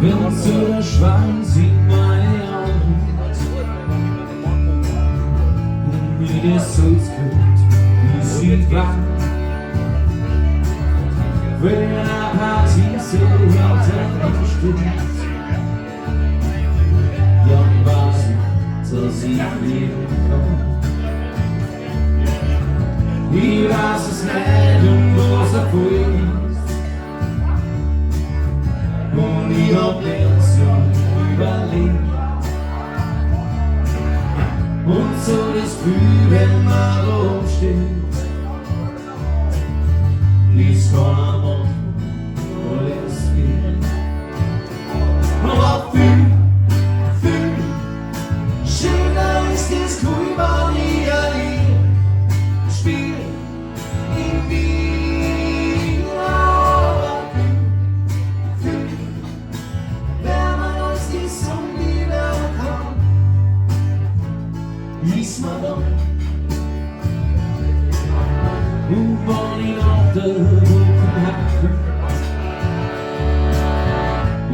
Wenn so der Schwein sieht meine Augen und wie der Salz kommt, wie sie warm. Wenn eine Party so hinter mir steht, dann weiß ich, dass ich leben kann. Ich weiß es nicht, was ist. Und ich hab nicht so überlebt. Und so das Gefühl, wenn man rumsteht, wie's kann am Morgen alles geht. Aber fühl, schöner ist das Gefühl, wenn ich ein Lied spiel in mir. Aber fühl, wenn man aus die Sonne wiederkommt, lies man dann. Und wenn ich auf der Wolken hacke,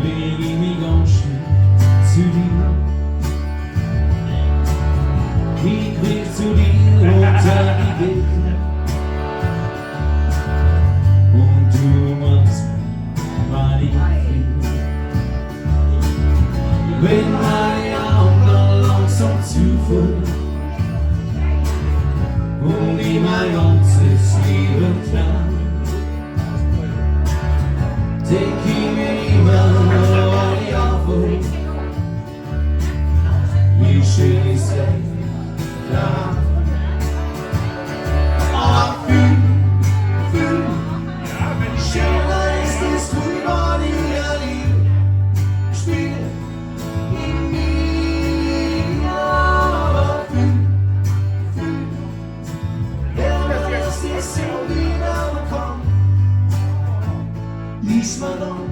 leg ich mich ganz schnell zu dir. Ich krieg zu dir unter die Decke und du machst mein Frieden. Wenn meine Augen langsam zufallen und ich mein ganzes Leben plan, denk ich mir immer, wenn ich aufhöre, wie schön ist es. Aber fühl, schöner ist das Gefühl, wenn ich ein Lied spiel in mir. Aber fühl, wenn man aus die Sonne wiederkommt, lies man dann.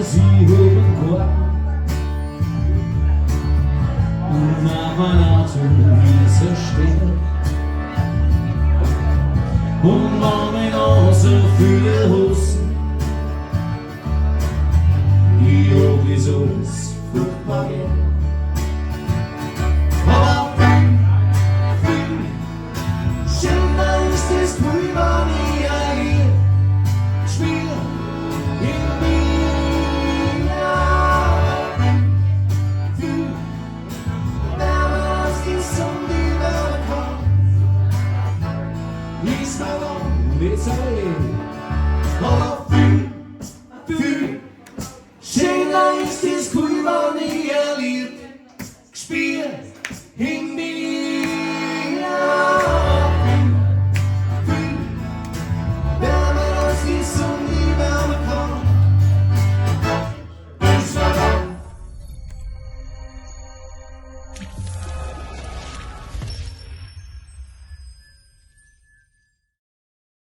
Sie hören Chor und nach mein Auto Wiese steht. Und wenn ich noch so viele Hosen, ich hab wie so alles fruchtbar geht. Aber fühl, schöner ist das Gefühl, wenn ich ein Lied spiel in mir. Aber fühl, schöner ist das Gefühl, wenn ich ein Lied spiel in